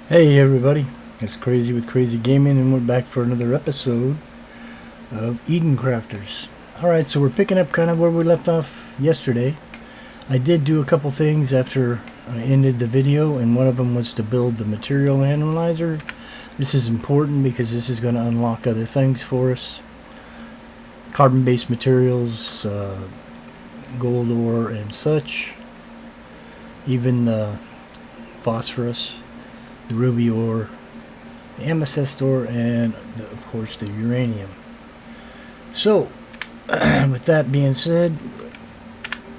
Hey everybody, it's Crazy with Crazy Gaming, and we're back for another episode of Eden Crafters. Alright, so we're picking up kind of where we left off yesterday. I did do a couple things after I ended the video, and one of them was to build the material analyzer. This is important because this is going to unlock other things for us. Carbon-based materials, gold ore and such. Even the phosphorus, the ruby ore, the amethyst ore, and of course the uranium. So with that being said,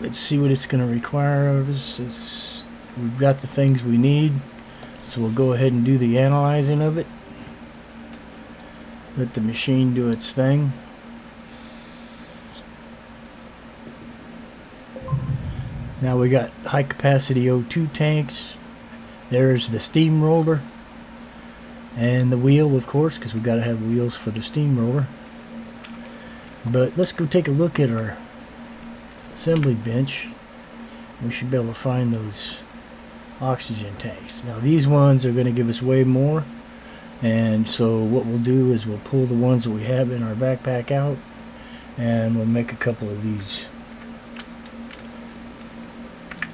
let's see what it's going to require of us. We've got the things we need, so we'll go ahead and do the analyzing of it. Let the machine do its thing. Now we got high capacity O2 tanks. There's the steamroller and the wheel, of course, because we've got to have wheels for the steamroller. But let's go take a look at our assembly bench. We should be able to find those oxygen tanks. Now these ones are going to give us way more, and so what we'll do is we'll pull the ones that we have in our backpack out, and we'll make a couple of these.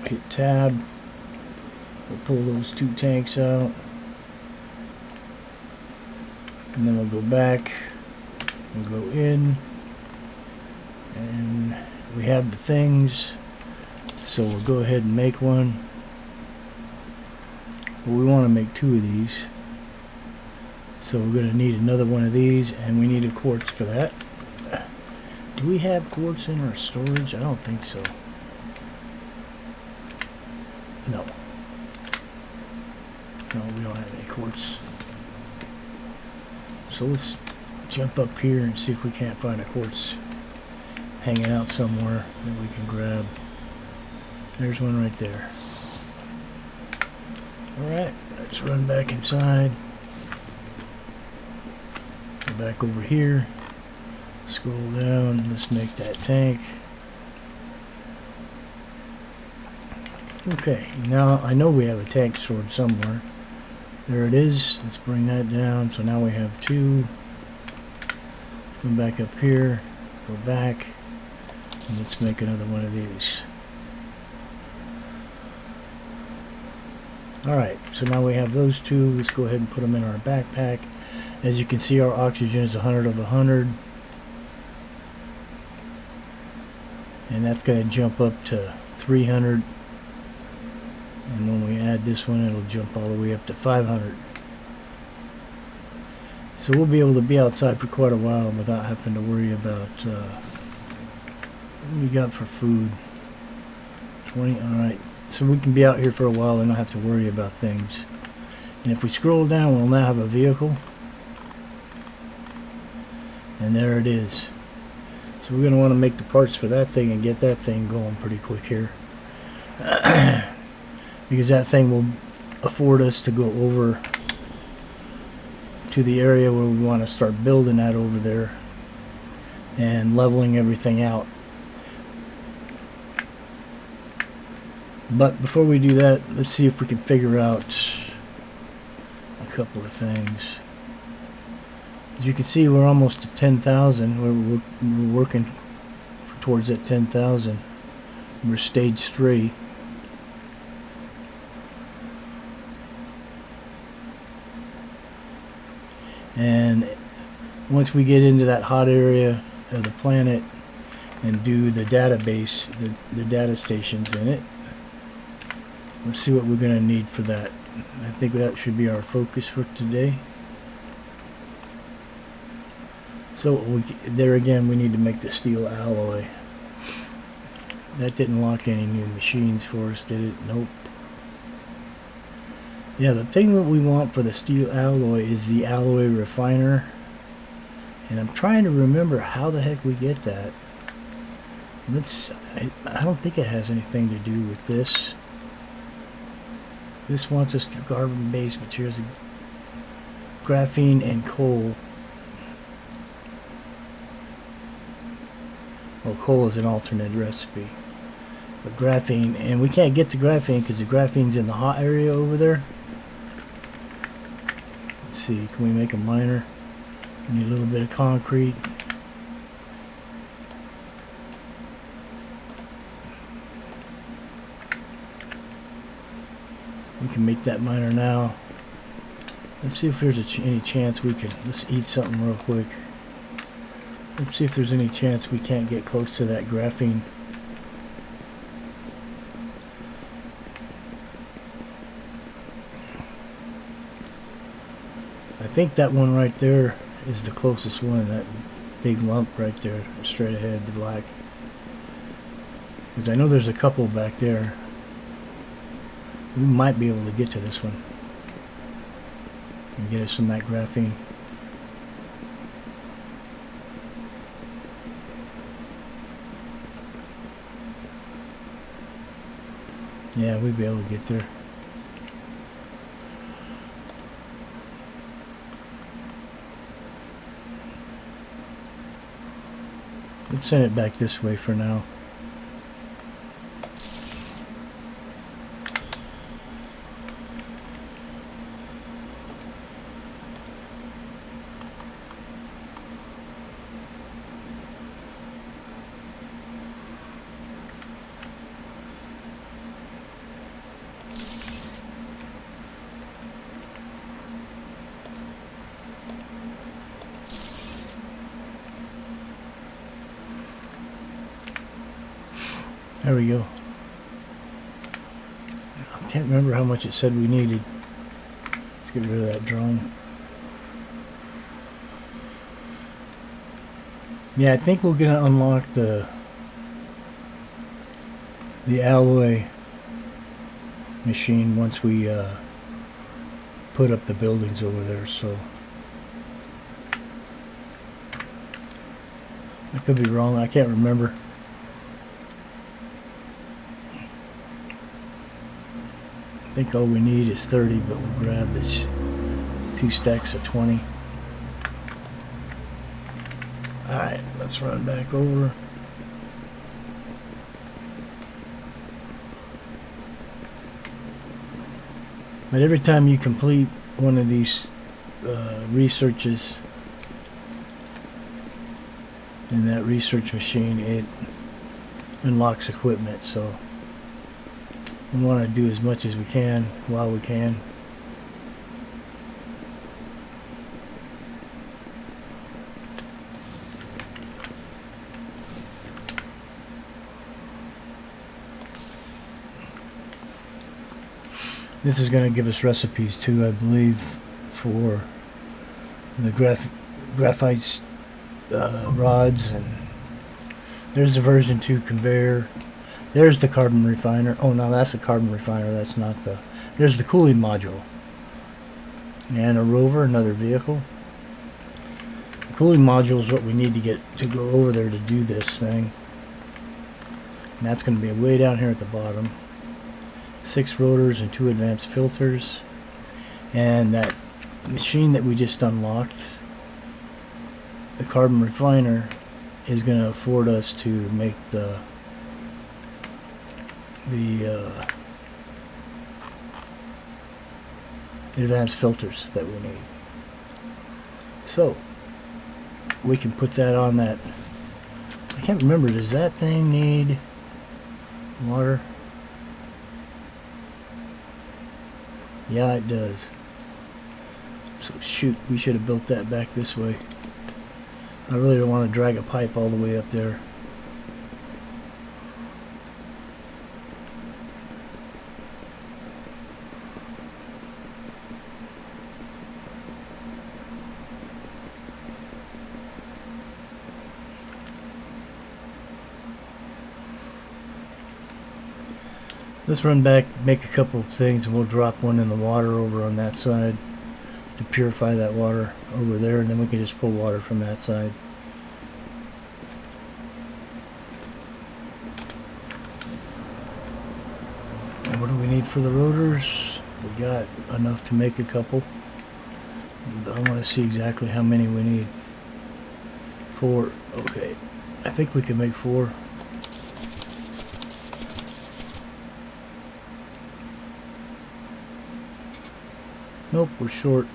Hit tab. We'll pull those two tanks out, and then we'll go back, we'll go in, and we have the things, so we'll go ahead and make one. Well, we want to make two of these, so we're going to need another one of these, and we need a quartz for that. Do we have quartz in our storage? I don't think so. No. No, we don't have any quartz. So let's jump up here and see if we can't find a quartz hanging out somewhere that we can grab. There's one right there. Alright, let's run back inside. Go back over here. Scroll down. Let's make that tank. Okay, now I know we have a tank stored somewhere. There it is. Let's bring that down. So now we have two. Come back up here. Go back. And let's make another one of these. Alright, so now we have those two. Let's go ahead and put them in our backpack. As you can see, our oxygen is 100 of 100. And that's going to jump up to 300. And when we add this one, it'll jump all the way up to 500. So we'll be able to be outside for quite a while without having to worry about what we got for food. 20. Alright, so we can be out here for a while and not have to worry about things. And if we scroll down, we'll now have a vehicle. And there it is. So we're going to want to make the parts for that thing and get that thing going pretty quick here. Because that thing will afford us to go over to the area where we want to start building that over there and leveling everything out. But before we do that, let's see if we can figure out a couple of things. As you can see, we're almost to 10,000. We're working towards that 10,000. We're stage 3. And once we get into that hot area of the planet and do the database, the data stations in it, let's see what we're going to need for that. I think that should be our focus for today. So there again, we need to make the steel alloy. That didn't lock any new machines for us, did it? Nope. Yeah, the thing that we want for the steel alloy is the alloy refiner. And I'm trying to remember how the heck we get that. I don't think it has anything to do with this. This wants us to carbon-based materials, graphene and coal. Well, coal is an alternate recipe. But graphene, and we can't get the graphene because the graphene's in the hot area over there. see, can we make a miner? We need a little bit of concrete. We can make that miner now. Let's see if there's any chance we could, let's eat something real quick. Let's see if there's any chance we can't get close to that graphene. I think that one right there is the closest one, that big lump right there, straight ahead, the black. Because I know there's a couple back there. We might be able to get to this one and get us some of that graphene. Yeah, we'd be able to get there. Let's send it back this way for now. There we go. I can't remember how much it said we needed. Let's get rid of that drone. Yeah, I think we're gonna unlock the alloy machine once we put up the buildings over there. So I could be wrong. I can't remember. I think all we need is 30, but we'll grab this 2 stacks of 20. Alright, let's run back over. But every time you complete one of these researches in that research machine, it unlocks equipment, so we want to do as much as we can while we can. This is going to give us recipes too, I believe, for the graphite rods. And there's the version 2 conveyor. There's the carbon refiner. Oh no, that's a carbon refiner. That's not the... There's the cooling module. And a rover, another vehicle. The cooling module is what we need to get to go over there to do this thing. And that's going to be way down here at the bottom. 6 rotors and 2 advanced filters. And that machine that we just unlocked, the carbon refiner, is going to afford us to make the advanced filters that we need. So we can put that on that. I can't remember, does that thing need water? Yeah, it does. So shoot, we should have built that back this way. I really don't want to drag a pipe all the way up there. Let's run back, make a couple of things, and we'll drop one in the water over on that side to purify that water over there, and then we can just pull water from that side. And what do we need for the rotors? We got enough to make a couple. I want to see exactly how many we need. 4. Okay. I think we can make 4. Nope, we're short.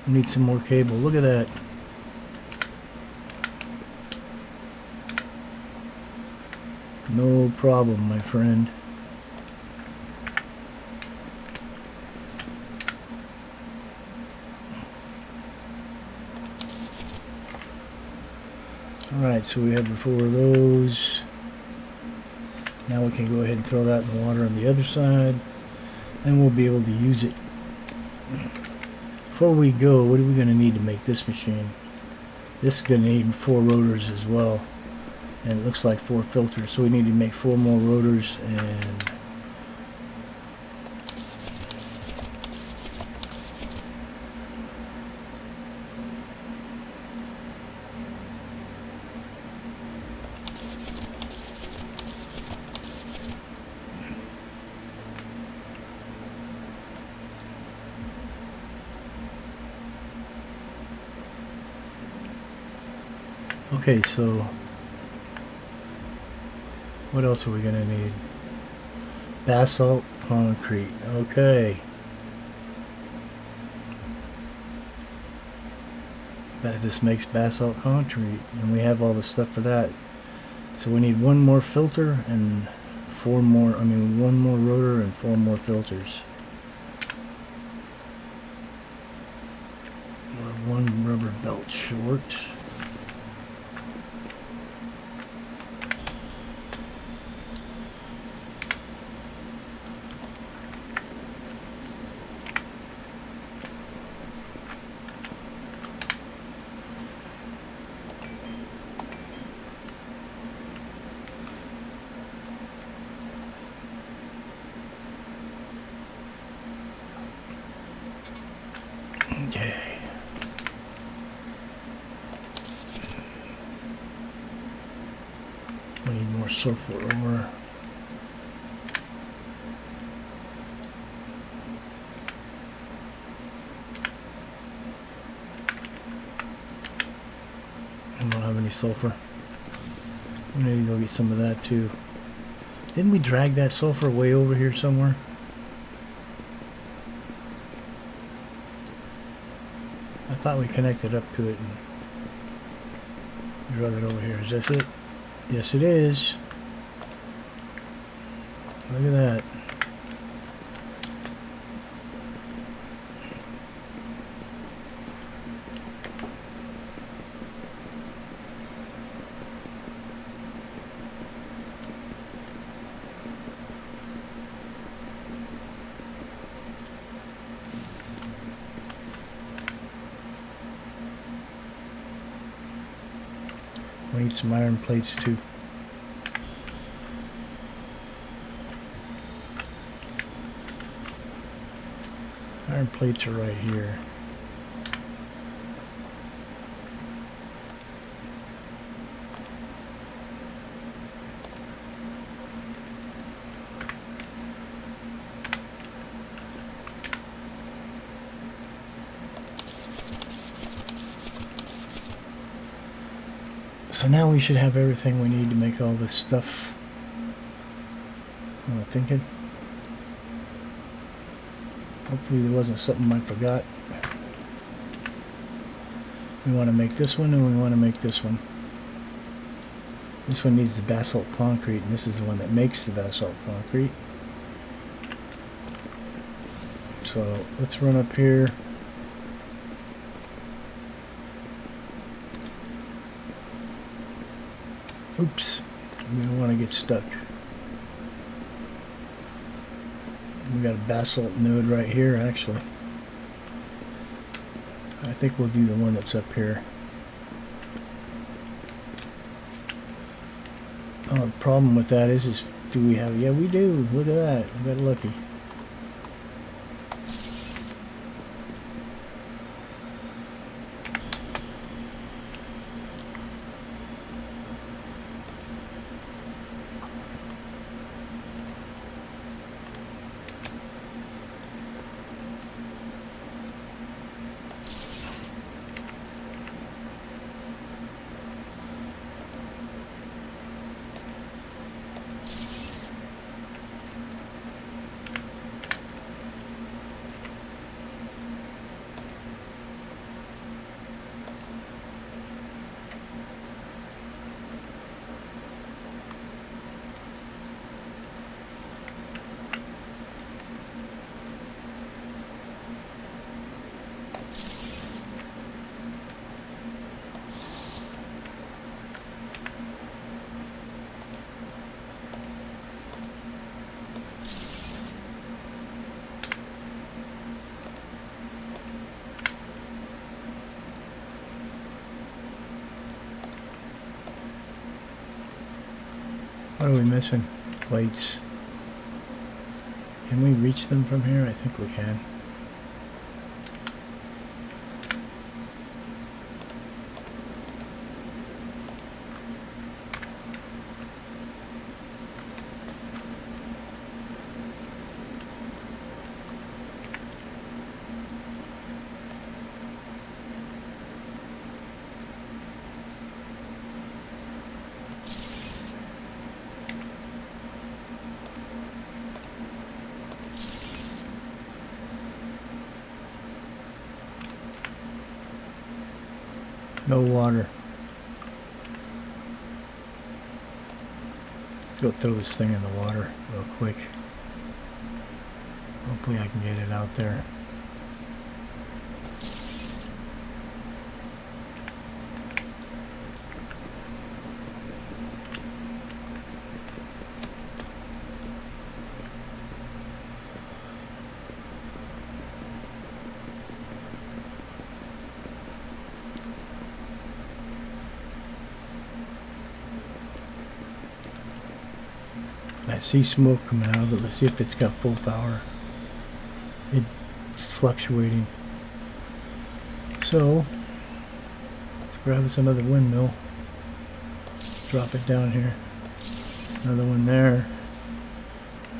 We need some more cable. Look at that. No problem, my friend. Alright, so we have 4 of those. Now we can go ahead and throw that in the water on the other side, and we'll be able to use it. Before we go, what are we going to need to make this machine? This is going to need 4 rotors as well, and it looks like 4 filters, so we need to make 4 more rotors. And okay, so what else are we going to need? Basalt concrete. Okay. This makes basalt concrete, and we have all the stuff for that. So we need 1 more filter and 4 more, 1 more rotor and 4 more filters. We're 1 rubber belt short. Okay. We need more sulfur ore. I don't have any sulfur. We need to go get some of that too. Didn't we drag that sulfur way over here somewhere? I thought we connected up to it and drug it over here. Is this it? Yes, it is. Look at that. We need some iron plates too. Iron plates are right here. So now we should have everything we need to make all this stuff. I'm thinking. Hopefully there wasn't something I forgot. We want to make this one and we want to make this one. This one needs the basalt concrete, and this is the one that makes the basalt concrete. So let's run up here. Oops, we don't want to get stuck. We got a basalt node right here, actually. I think we'll do the one that's up here. Oh, the problem with that is do we have, yeah we do, look at that, we got lucky. What are we missing? Plates. Can we reach them from here? I think we can. No water. Let's go throw this thing in the water real quick. Hopefully I can get it out there. I see smoke coming out of it. Let's see if it's got full power. It's fluctuating. So, let's grab us another windmill. Drop it down here. Another one there.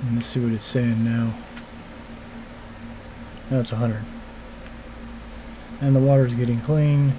And let's see what it's saying now. Now it's 100. And the water's getting clean.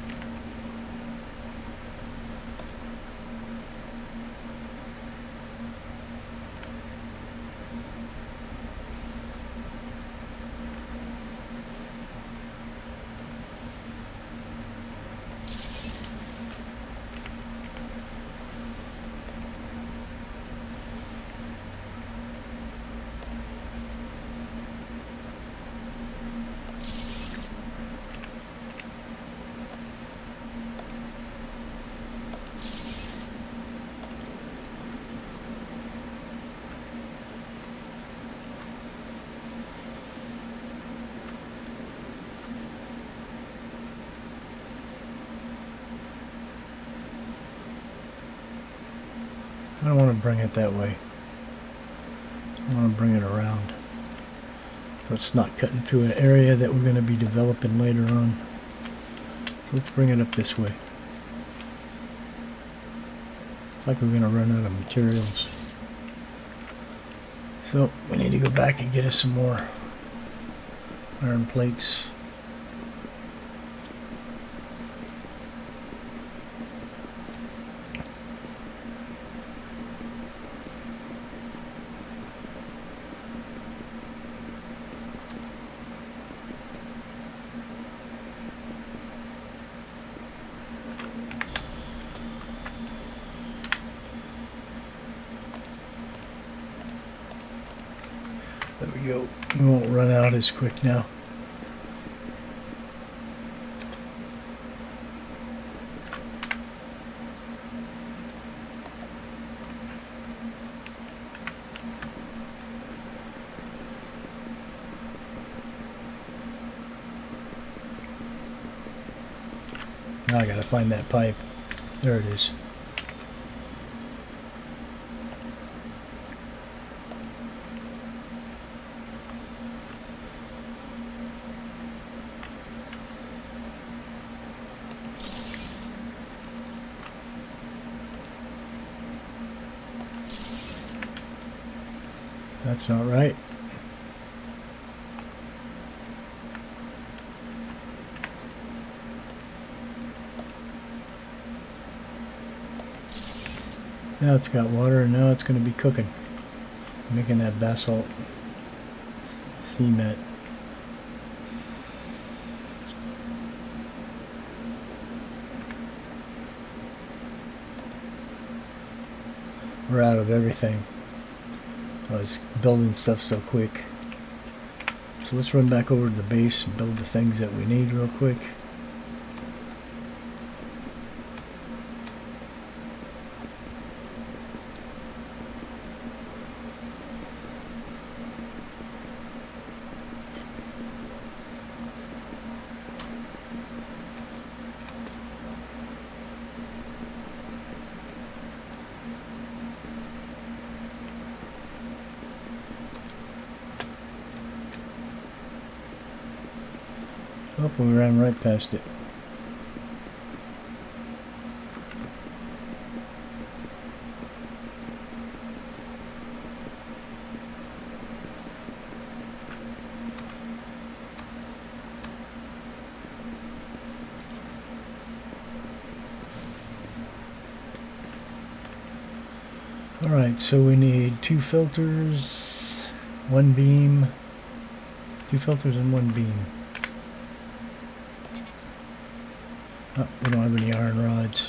I don't want to bring it that way. I want to bring it around. So it's not cutting through an area that we're going to be developing later on. So let's bring it up this way. Like we're going to run out of materials. So we need to go back and get us some more iron plates. There we go. We won't run out as quick now. Now I gotta find that pipe. There it is. That's not right. Now it's got water and now it's going to be cooking. Making that basalt cement. We're out of everything. I was building stuff so quick. So let's run back over to the base and build the things that we need real quick. Oh, we ran right past it. Alright, so we need 2 filters, 1 beam, 2 filters and 1 beam. Oh, we don't have any iron rods.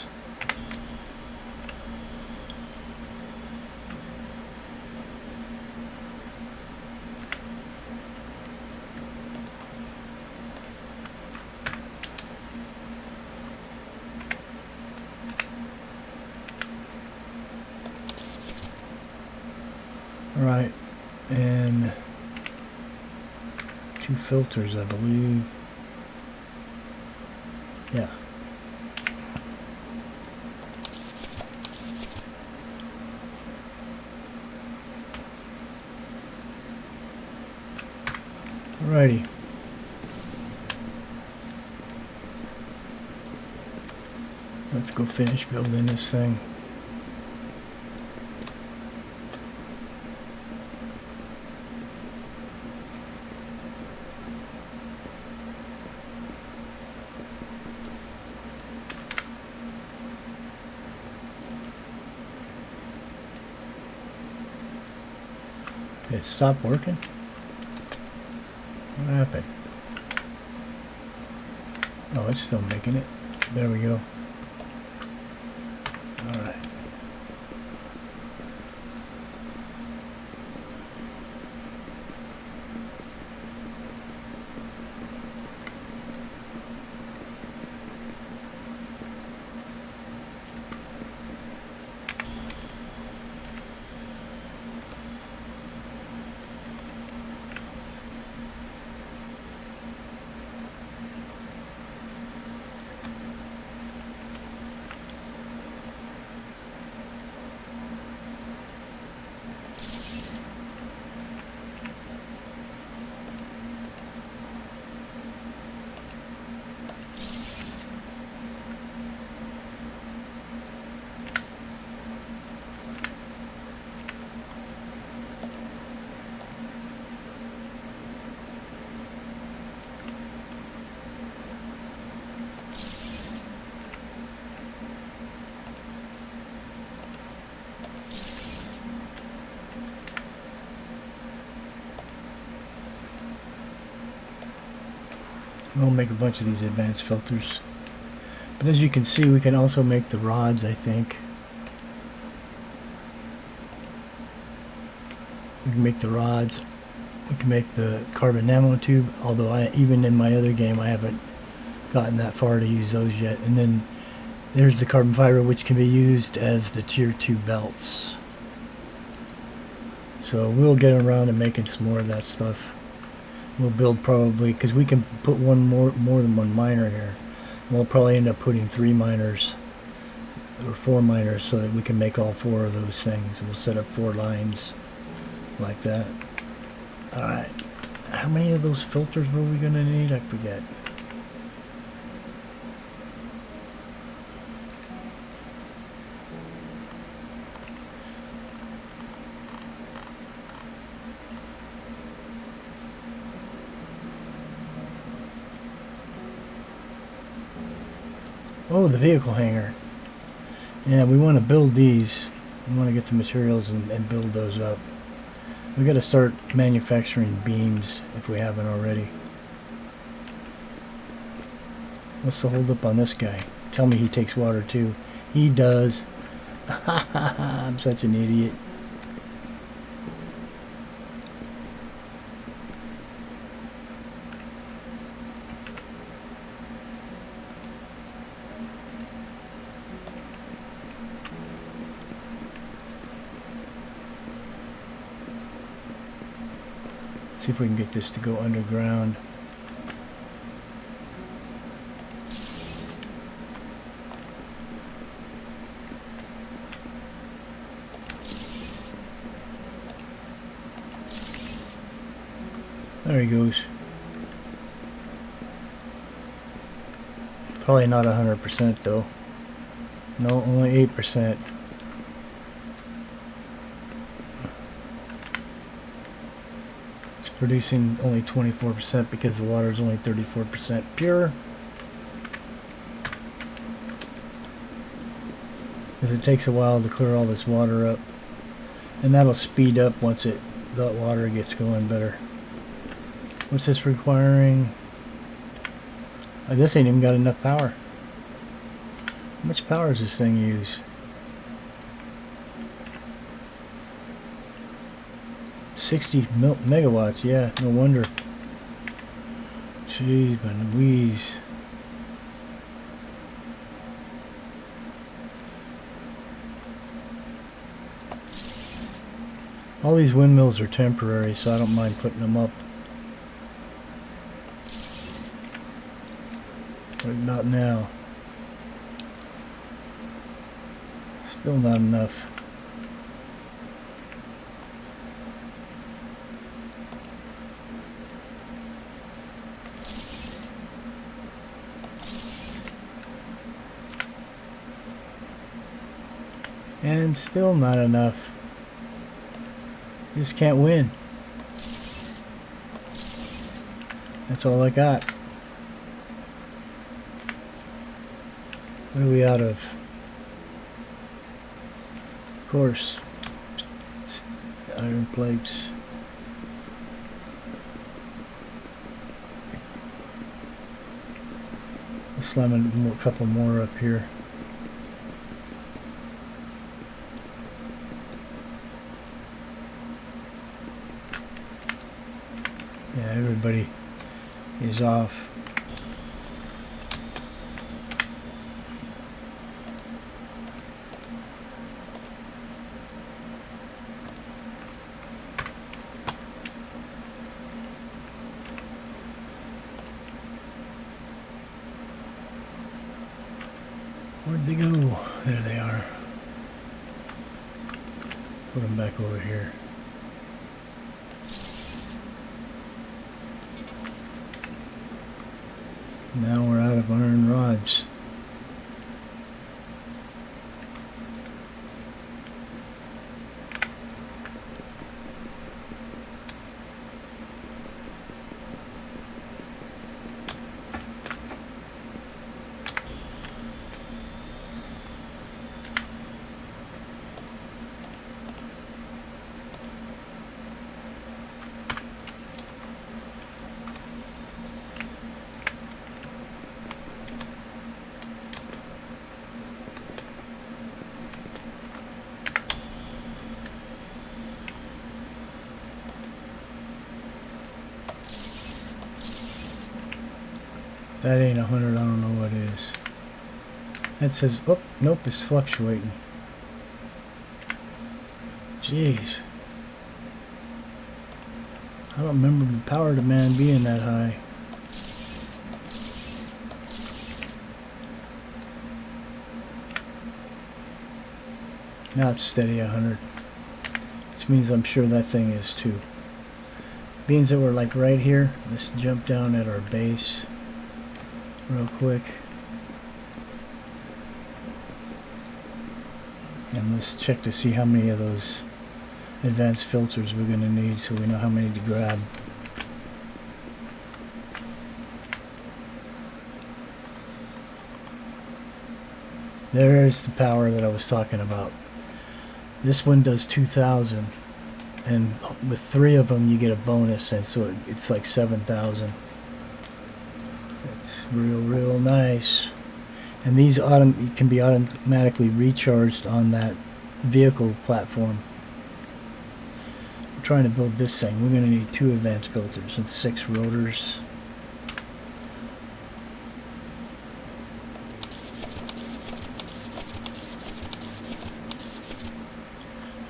Alright, and 2 filters, I believe. Yeah. Alrighty. Let's go finish building this thing. It stopped working? What happened? Oh, it's still making it. There we go. Alright. We'll make a bunch of these advanced filters. But as you can see, we can also make the rods, I think. We can make the rods. We can make the carbon nanotube, although even in my other game I haven't gotten that far to use those yet. And then there's the carbon fiber, which can be used as the tier 2 belts. So we'll get around to making some more of that stuff. We'll build probably, because we can put more than one miner here. We'll probably end up putting 3 miners or 4 miners so that we can make all 4 of those things. We'll set up 4 lines like that. Alright, how many of those filters were we going to need? I forget. Oh, the vehicle hangar. Yeah, we want to build these. We want to get the materials and build those up. We got to start manufacturing beams if we haven't already. What's the hold up on this guy? Tell me he takes water too. He does. I'm such an idiot. See if we can get this to go underground. There he goes. Probably not 100% though. No, only 8%. It's producing only 24% because the water is only 34% pure. Because it takes a while to clear all this water up. And that'll speed up once the water gets going better. What's this requiring? This ain't even got enough power. How much power does this thing use? 60 megawatts, yeah, no wonder. Jeez, my Louise. All these windmills are temporary, so I don't mind putting them up. But not now. Still not enough. And still not enough. Just can't win. That's all I got. What are we out of? Of course. It's iron plates. Let's slam a couple more up here. Yeah, everybody is off. Where'd they go? There they are. Put them back over here. Now we're out of iron rods. That ain't 100, I don't know what is. That says, oh, nope, it's fluctuating. Jeez. I don't remember the power demand being that high. Now it's steady 100. Which means I'm sure that thing is too. Beans that were like right here, let's jump down at our base real quick. And let's check to see how many of those advanced filters we're going to need so we know how many to grab. There's the power that I was talking about. This one does 2,000, and with 3 of them you get a bonus, and so it's like 7,000. It's real nice. And these can be automatically recharged on that vehicle platform. I'm trying to build this thing. We're going to need 2 advanced filters and 6 rotors.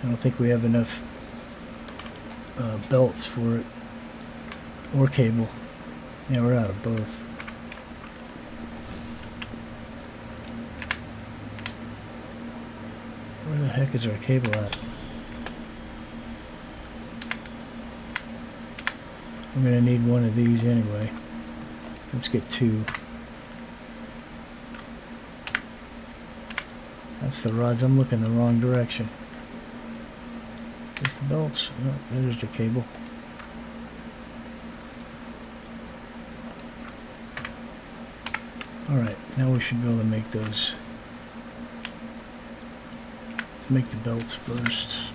I don't think we have enough belts for it, or cable. Yeah, we're out of both. Where the heck is our cable at? I'm going to need one of these anyway. Let's get 2. That's the rods. I'm looking the wrong direction. There's the belts. Oh, there's the cable. Alright, now we should be able to make those. Let's make the belts first.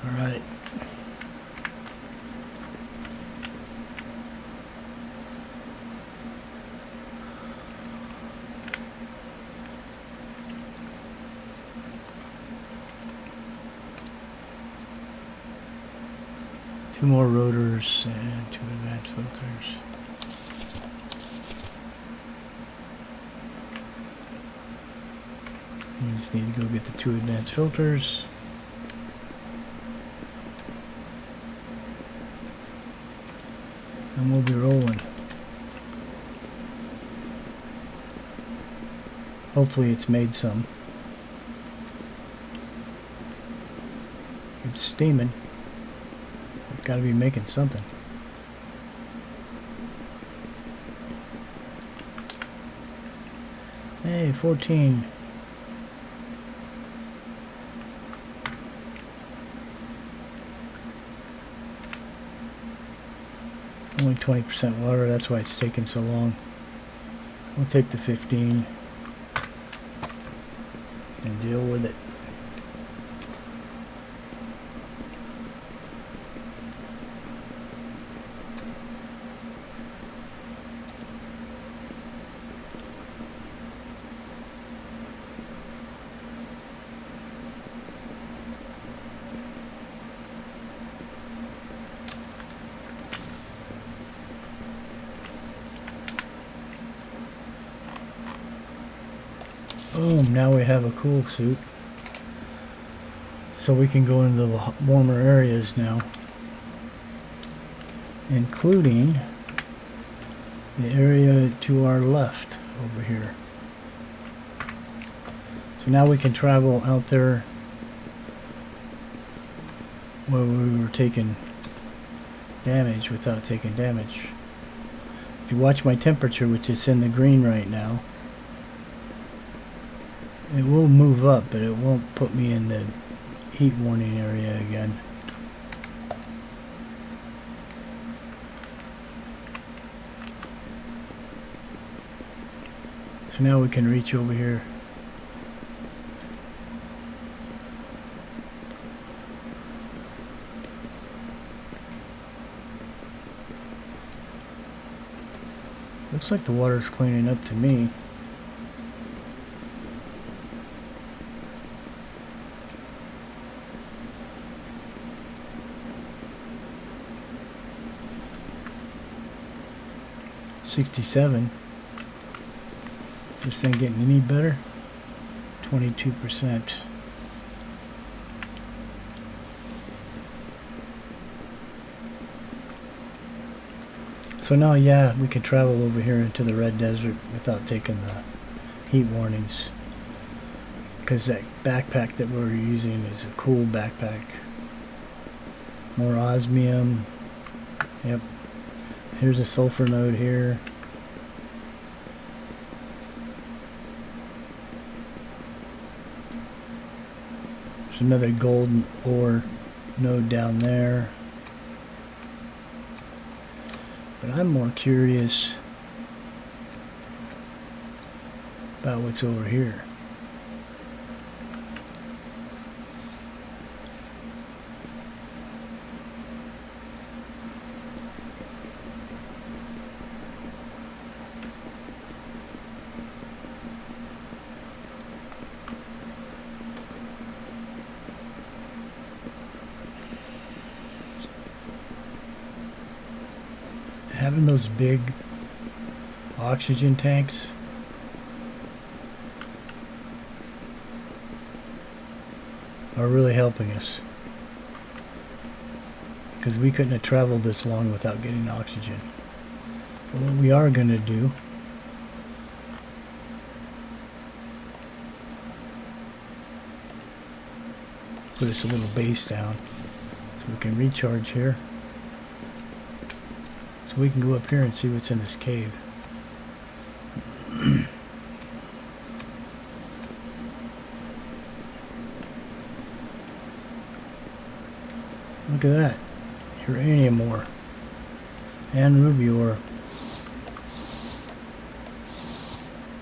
Alright. Two more rotors and two advanced filters. You just need to go get the two advanced filters. And we'll be rolling. Hopefully it's made some. It's steaming. It's got to be making something. Hey, 14. Only 20% water, that's why it's taking so long. We'll take the 15 and deal with it. Boom, now we have a cool suit. So we can go into the warmer areas now. Including the area to our left over here. So now we can travel out there where we were taking damage without taking damage. If you watch my temperature, which is in the green right now, it will move up, but it won't put me in the heat warning area again. So now we can reach over here. Looks like the water's cleaning up to me. $67. Is this thing getting any better? 22%. So now, yeah, we can travel over here into the red desert without taking the heat warnings. Because that backpack that we're using is a cool backpack. More osmium. Yep. Here's a sulfur node here. There's another gold ore node down there. But I'm more curious about what's over here. Having those big oxygen tanks are really helping us. Because we couldn't have traveled this long without getting oxygen. But what we are going to do put us a little base down so we can recharge here. So we can go up here and see what's in this cave. Look at that. Uranium ore. And ruby ore.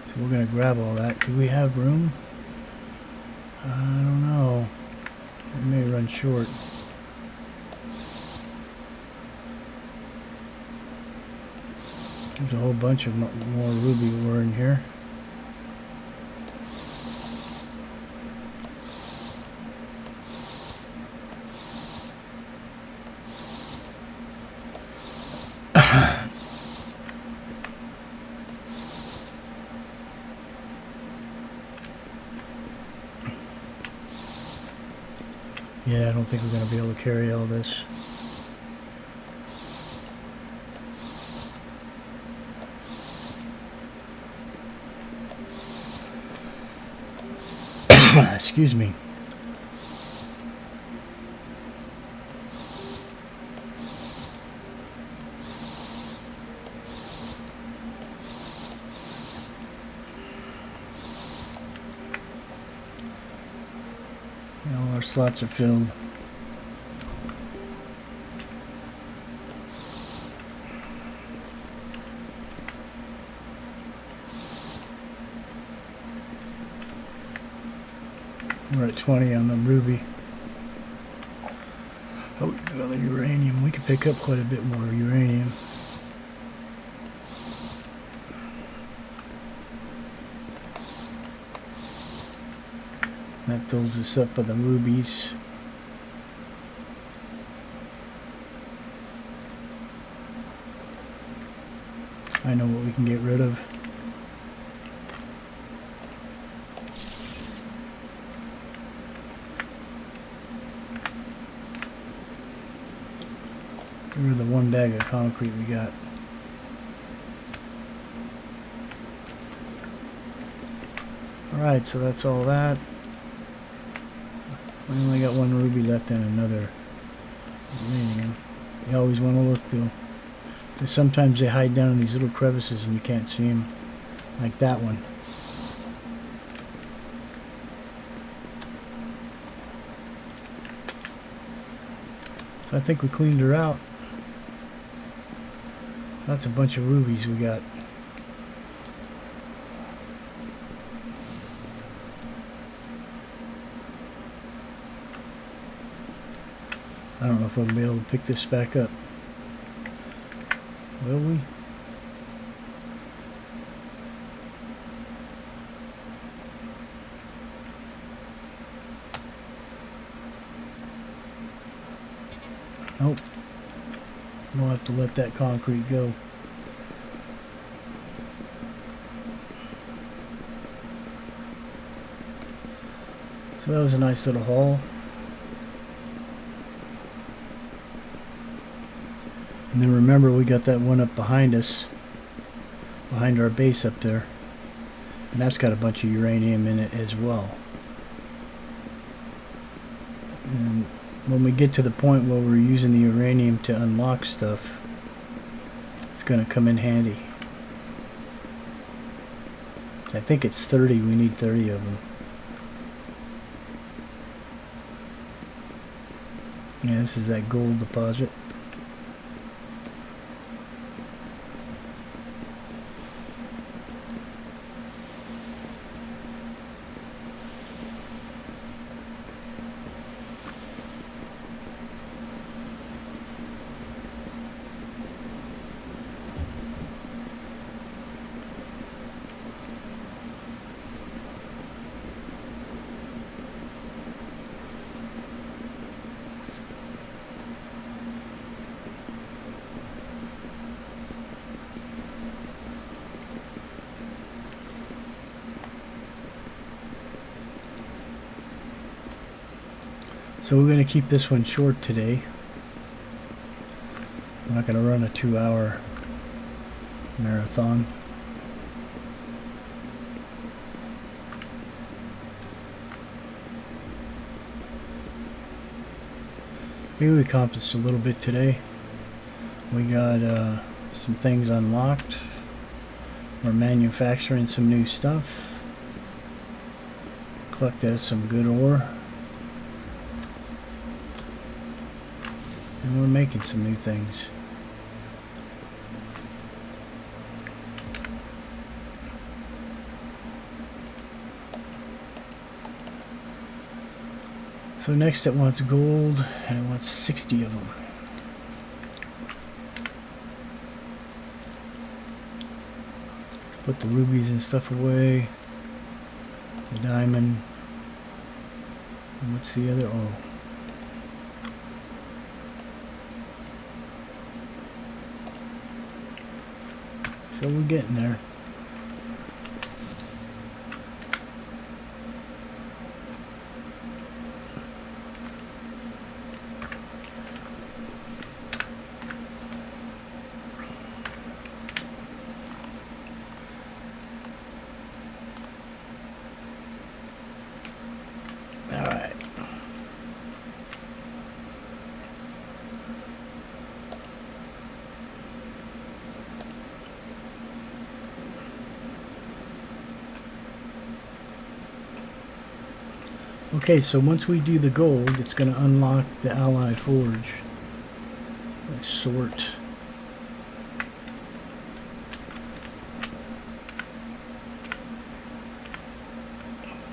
So we're going to grab all that. Do we have room? I don't know. We may run short. There's a whole bunch of more ruby ore in here. Yeah, I don't think we're going to be able to carry all this. Excuse me. All our slots are filled. We're at 20 on the ruby. Oh, we got another uranium. We could pick up quite a bit more uranium. That fills us up with the rubies. I know what we can get rid of. Get rid of the one bag of concrete we got. Alright, so that's all that. I only got one ruby left and another uranium. You always want to look though, because sometimes they hide down in these little crevices and you can't see them, like that one. So I think we cleaned her out. That's a bunch of rubies we got. I don't know if we'll be able to pick this back up. Will we? Nope. We'll have to let that concrete go. So that was a nice little haul. And then remember, we got that one up behind us, behind our base up there, and that's got a bunch of uranium in it as well. And when we get to the point where we're using the uranium to unlock stuff, it's going to come in handy. I think it's 30, we need 30 of them. Yeah, this is that gold deposit. So we're going to keep this one short today. I'm not going to run a 2-hour marathon. Maybe we accomplished a little bit today. We got some things unlocked. We're manufacturing some new stuff. Collected some good ore. And we're making some new things. So next it wants gold, and it wants 60 of them. Let's put the rubies and stuff away. The diamond. And what's the other? Oh. So we're getting there. Alright. Okay, so once we do the gold, it's going to unlock the Allied Forge. Let's sort.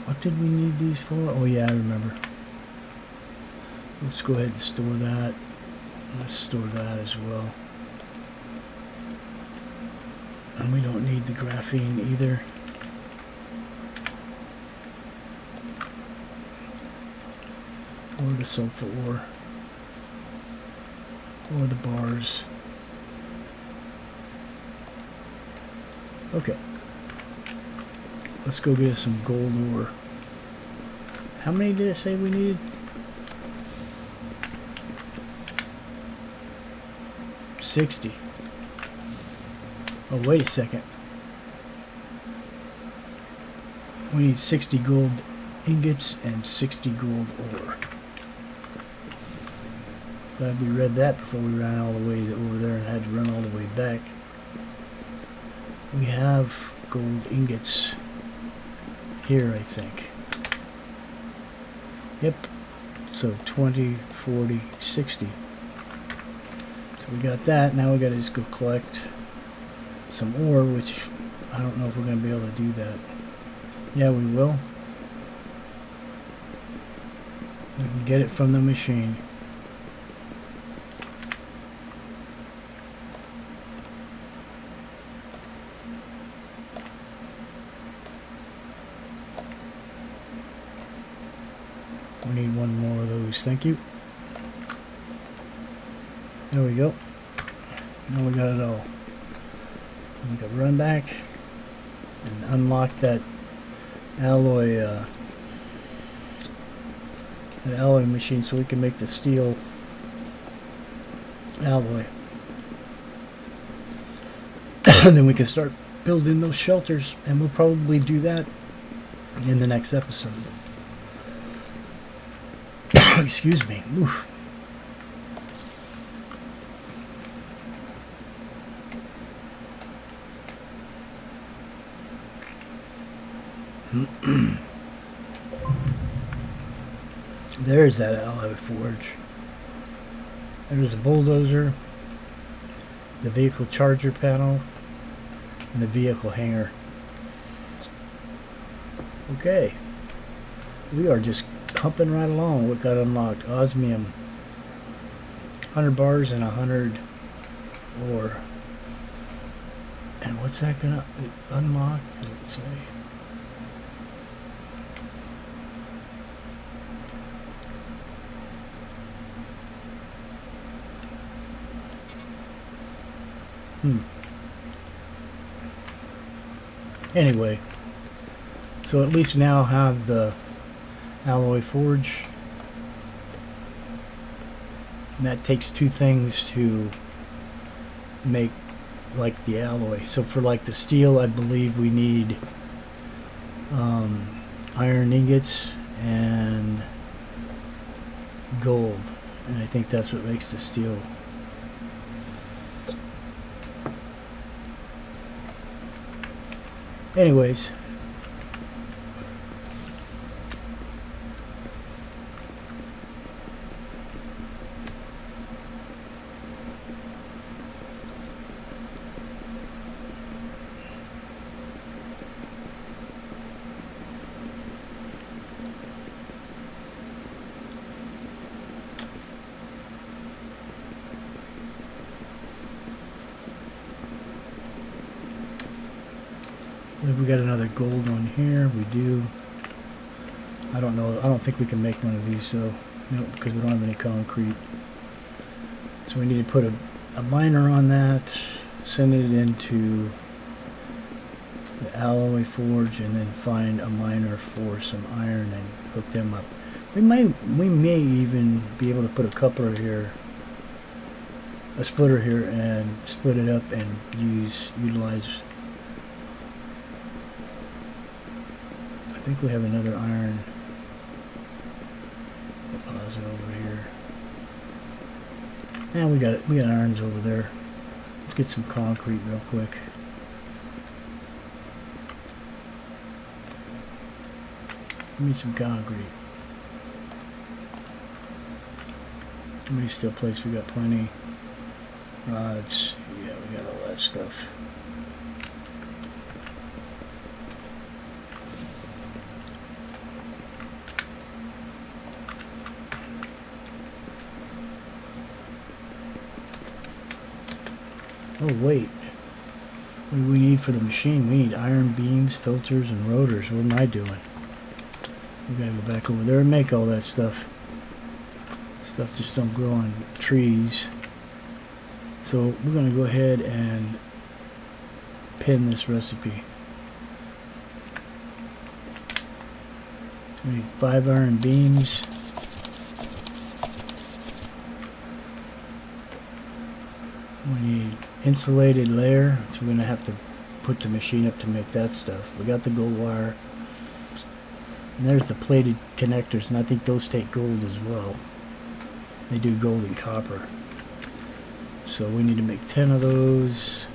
What did we need these for? Oh yeah, I remember. Let's go ahead and store that. Let's store that as well. And we don't need the graphene either. Or the sulfur ore. Or the bars. Okay. Let's go get some gold ore. How many did it say we needed? 60. Oh, wait a second. We need 60 gold ingots and 60 gold ore. Glad we read that before we ran all the way over there and had to run all the way back. We have gold ingots here, I think. Yep. So 20, 40, 60. So we got that. Now we got to just go collect some ore, which I don't know if we're going to be able to do that. Yeah, we will. We can get it from the machine. We need one more of those, thank you. There we go. Now we got it all. We can run back and unlock that alloy machine so we can make the steel alloy. And then we can start building those shelters, and we'll probably do that in the next episode. Excuse me. Oof. There's that alloy forge. There's a bulldozer, the vehicle charger panel, and the vehicle hangar. Okay. We are just humping right along. What got unlocked? Osmium. 100 bars and 100 ore. And what's that gonna unlock? Does it say? Anyway, so at least now have the alloy forge. And that takes two things to make like the alloy. So for like the steel, I believe we need iron ingots and gold, and I think that's what makes the steel. Anyways, we got another gold one here. We do. I don't know. I don't think we can make one of these though. No, because we don't have any concrete. So we need to put a miner on that, send it into the alloy forge, and then find a miner for some iron and hook them up. We may even be able to put a coupler here, a splitter here, and split it up and utilize. I think we have another iron deposit over here. And we got irons over there. Let's get some concrete real quick. Give me some concrete. How many steel plates? We got plenty. Rods. Yeah, we got all that stuff. Oh wait, what do we need for the machine? We need iron beams, filters, and rotors. What am I doing? We gotta go back over there and make all that stuff. Stuff just don't grow on trees. So we're gonna go ahead and pin this recipe. So we need 5 iron beams. We need insulated layer, so we're going to have to put the machine up to make that stuff. We got the gold wire. And there's the plated connectors, and I think those take gold as well. They do gold and copper. So we need to make 10 of those.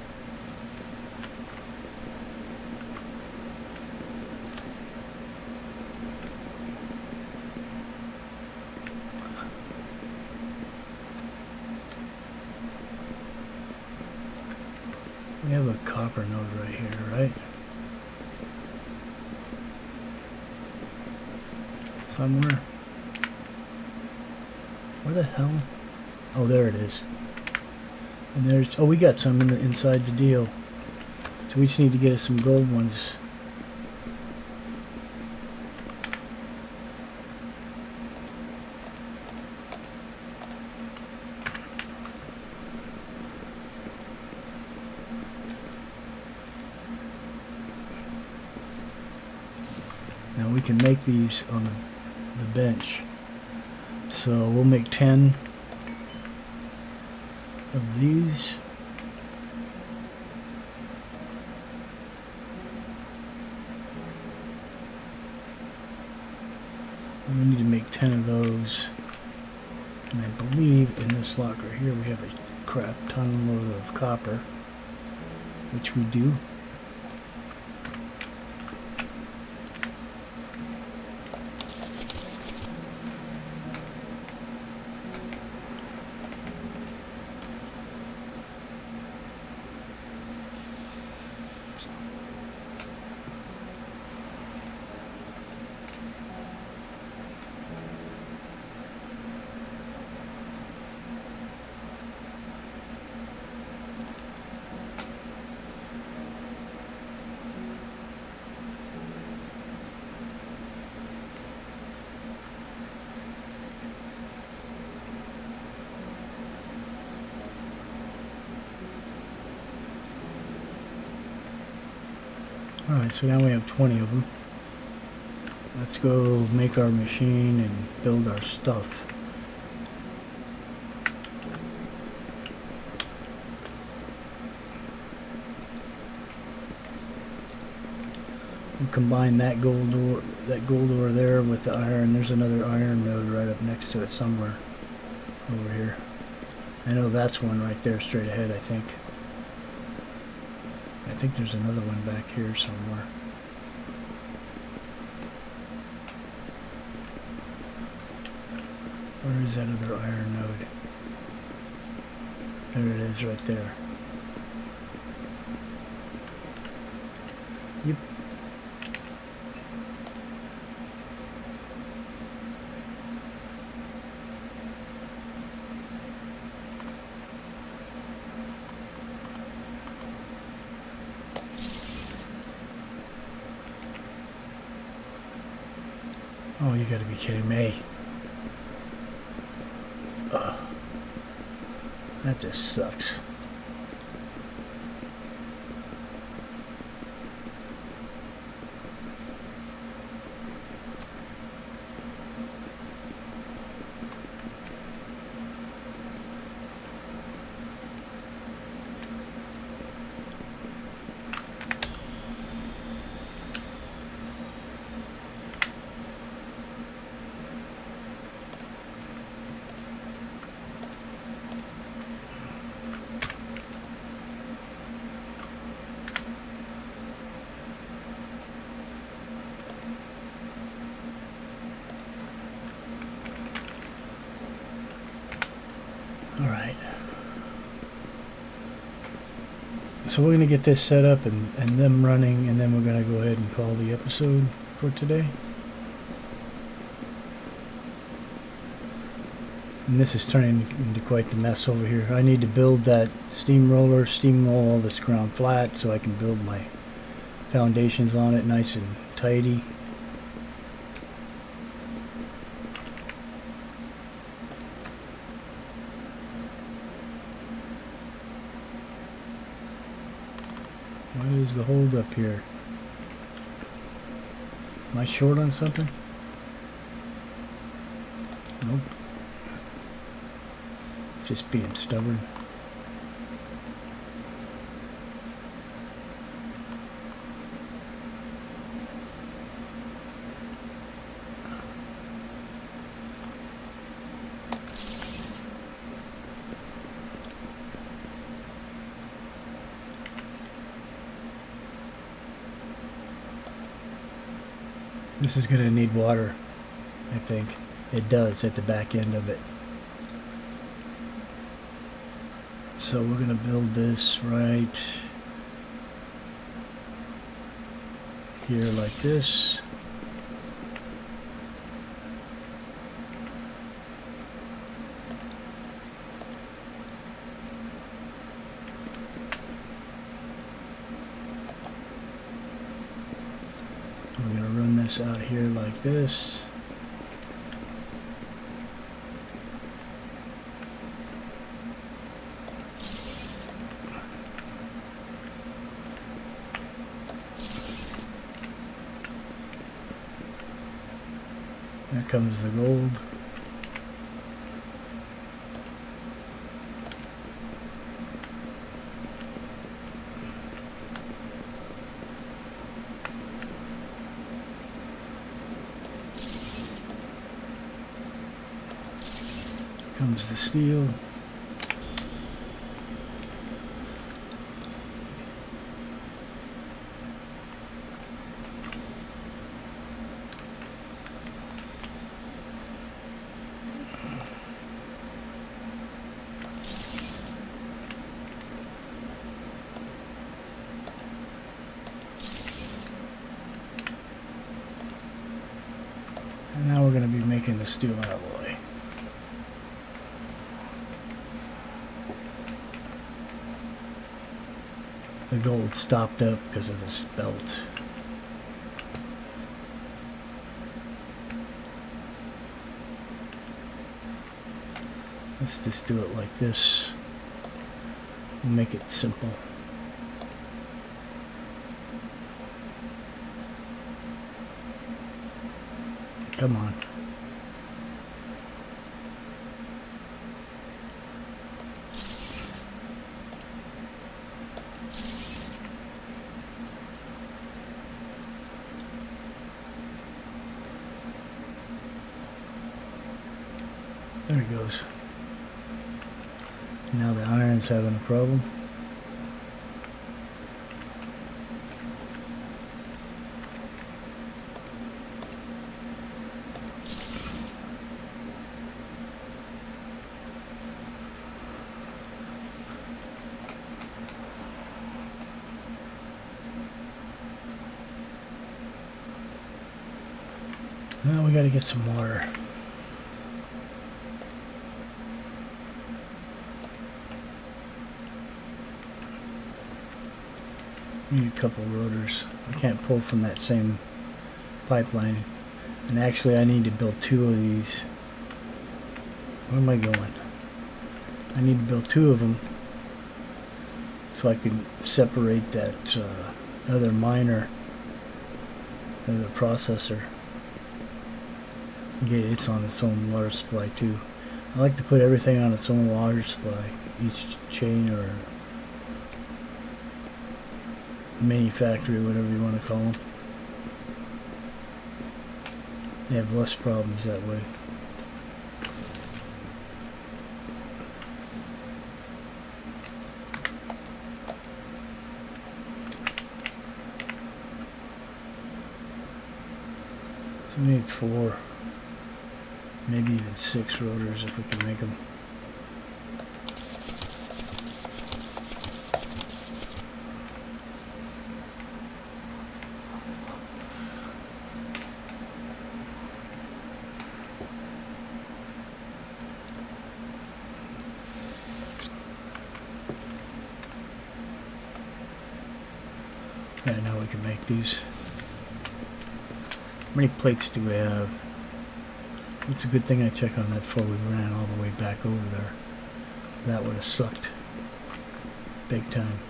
We have a copper node right here, right? Somewhere. Where the hell? Oh, there it is. And there's, oh, we got some inside the deal. So we just need to get us some gold ones. Now we can make these on the bench. So we'll make 10 of these. And we need to make 10 of those. And I believe in this locker here we have a crap ton load of copper, which we do. Alright, so now we have 20 of them. Let's go make our machine and build our stuff. We'll combine that gold ore there with the iron. There's another iron node right up next to it somewhere over here. I know that's one right there straight ahead, I think. I think there's another one back here somewhere. Where is that other iron node? There it is right there. Yep. Oh, you gotta be kidding me. Ugh. That just sucks. Alright. So we're going to get this set up and them running, and then we're going to go ahead and call the episode for today. And this is turning into quite the mess over here. I need to build that steamroller, steamroll all this ground flat so I can build my foundations on it nice and tidy. What is the hold up here? Am I short on something? Nope. It's just being stubborn. This is going to need water, I think. It does at the back end of it. So we're going to build this right here like this. We're going to run this out here like this. There comes the gold. Comes the steel. And now we're going to be making the steel alloy. The gold stopped up because of this belt. Let's just do it like this. We'll make it simple. Come on. There it goes. Now the iron's having a problem. Now we gotta get some water. Need a couple rotors. I can't pull from that same pipeline. And actually I need to build 2 of these. Where am I going? I need to build 2 of them so I can separate that other miner, other processor. Get it's on its own water supply too. I like to put everything on its own water supply. Each chain or mini factory, whatever you want to call them. They have less problems that way. So we need 4, maybe even 6 rotors if we can make them. Yeah, now we can make these. How many plates do we have? It's a good thing I checked on that before we ran all the way back over there. That would have sucked. Big time.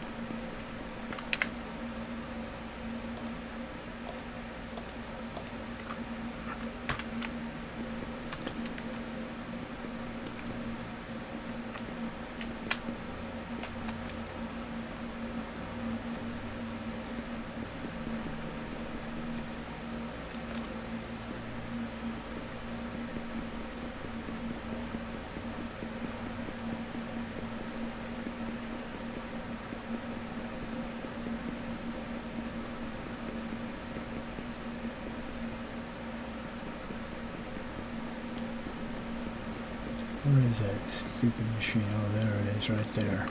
Where is that stupid machine? Oh, there it is, right there.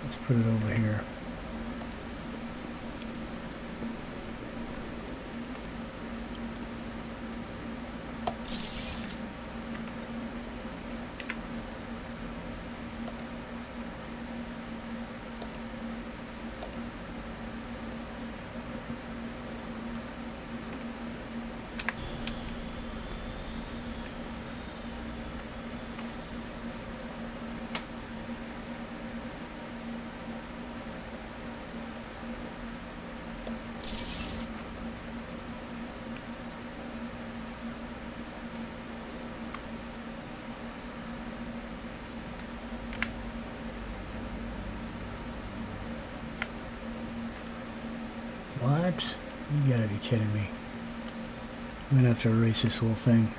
Let's put it over here. What? You gotta be kidding me. I'm gonna have to erase this whole thing.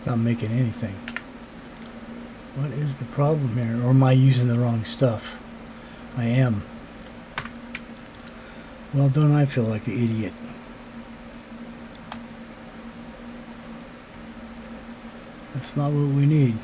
Not making anything. What is the problem here? Or am I using the wrong stuff? I am. Well, don't I feel like an idiot? That's not what we need.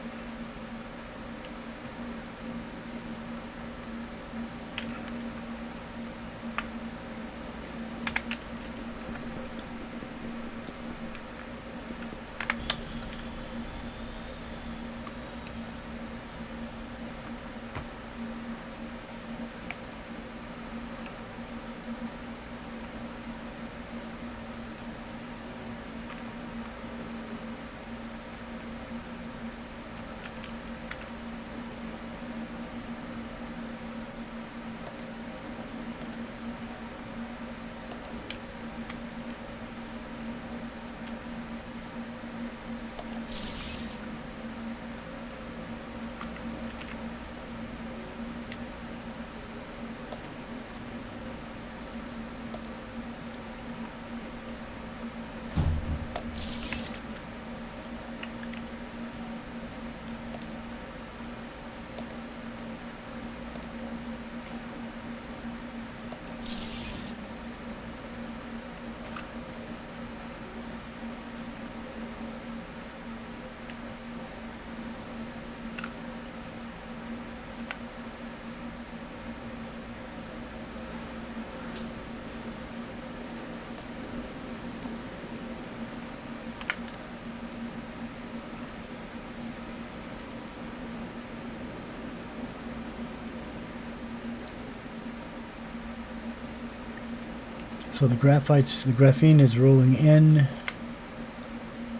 So the graphene is rolling in.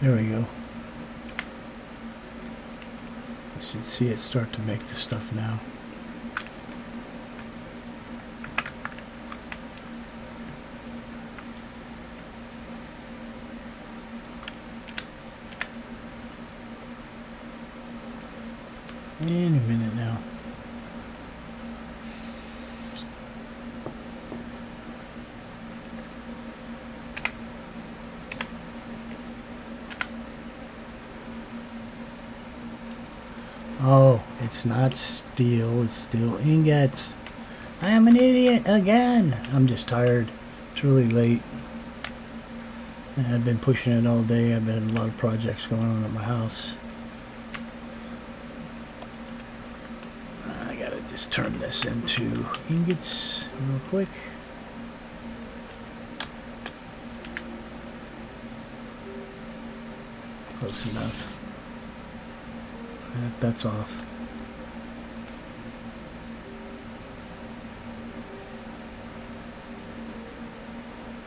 There we go. You should see it start to make the stuff now. In a minute now. Oh, it's not steel, it's steel ingots. I am an idiot again. I'm just tired. It's really late. And I've been pushing it all day. I've had a lot of projects going on at my house. I gotta just turn this into ingots real quick. Close enough. That's off.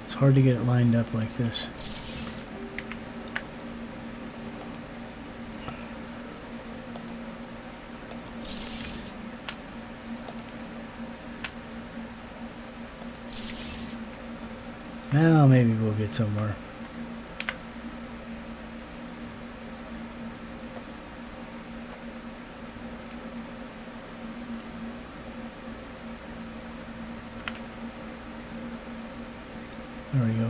It's hard to get it lined up like this. Now maybe we'll get somewhere. There we go.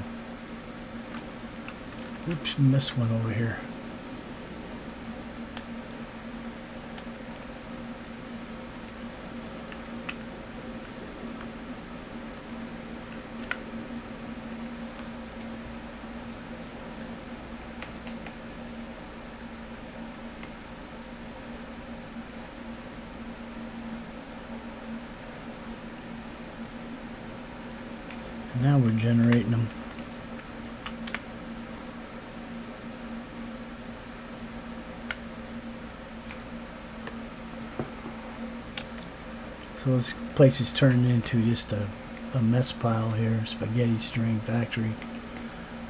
Oops, missed one over here. Now we're generating them. So this place is turned into just a mess pile here, spaghetti string factory.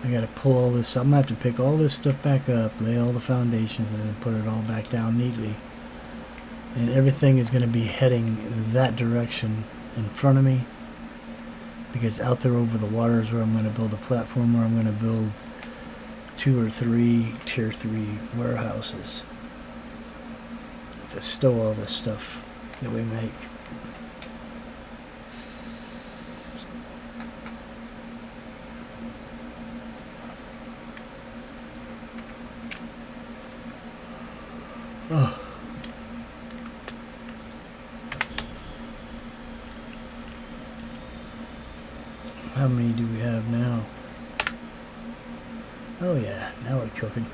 I gotta pull all this up. I'm gonna have to pick all this stuff back up, lay all the foundations, and then put it all back down neatly. And everything is gonna be heading that direction in front of me, because out there over the water is where I'm gonna build a platform where I'm gonna build 2 or 3 tier 3 warehouses to stow all this stuff that we make. many do we have now? Oh yeah, now we're cooking.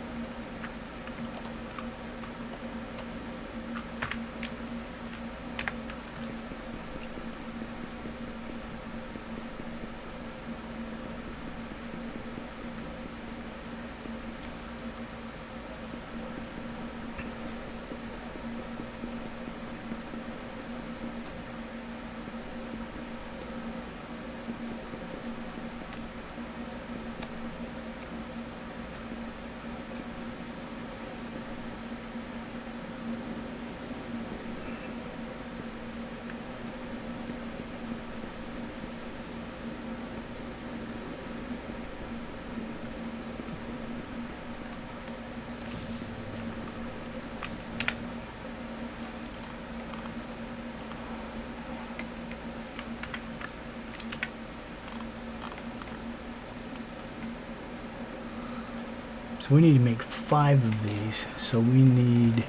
So we need to make 5 of these, so we need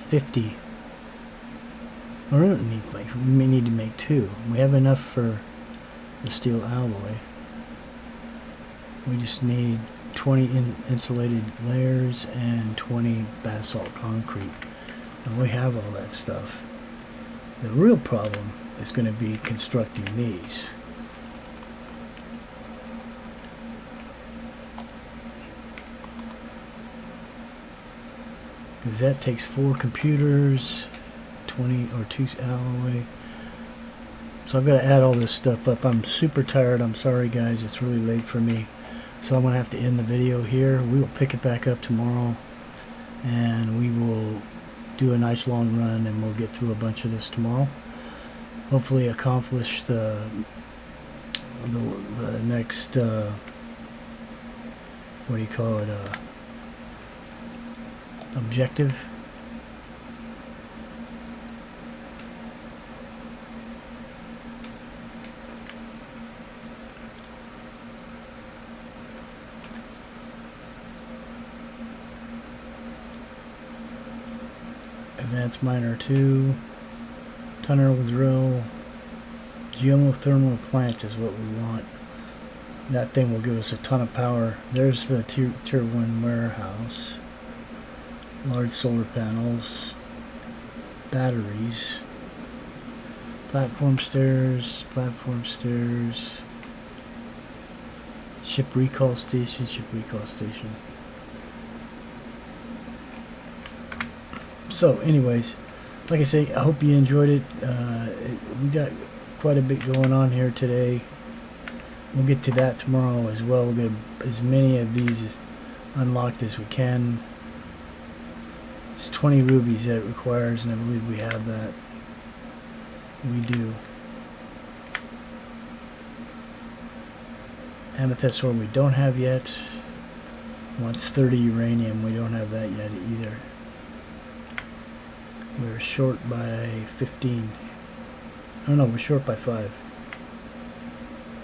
50. We don't need, like, we may need to make 2. We have enough for the steel alloy. We just need 20 insulated layers and 20 basalt concrete. And we have all that stuff. The real problem is going to be constructing these. Because that takes 4 computers, 20 or 2 alloy. So I've got to add all this stuff up. I'm super tired. I'm sorry guys, it's really late for me. So I'm going to have to end the video here. We will pick it back up tomorrow. And we will do a nice long run and we'll get through a bunch of this tomorrow. Hopefully accomplish the next, what do you call it, objective. Advanced miner 2, tunnel drill, geothermal plant is what we want. That thing will give us a ton of power. There's the tier 1 warehouse. Large solar panels, batteries, platform stairs, ship recall station. So anyways, like I say, I hope you enjoyed it. We got quite a bit going on here today. We'll get to that tomorrow as well. We'll get as many of these unlocked as we can. It's 20 rubies that it requires, and I believe we have that. We do. Amethyst ore we don't have yet. Wants 30 uranium. We don't have that yet either. We're short by 15. Oh no, we're short by 5.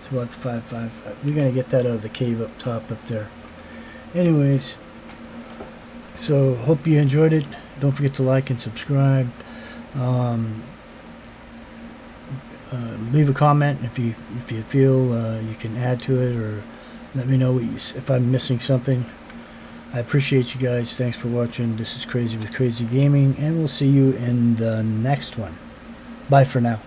So we'll have 5. We're gonna get that out of the cave up top up there. Anyways. So hope you enjoyed it. Don't forget to like and subscribe. Leave a comment if you feel you can add to it, or let me know if I'm missing something. I appreciate you guys. Thanks for watching. This is Crazy with Crazy Gaming, and we'll see you in the next one. Bye for now.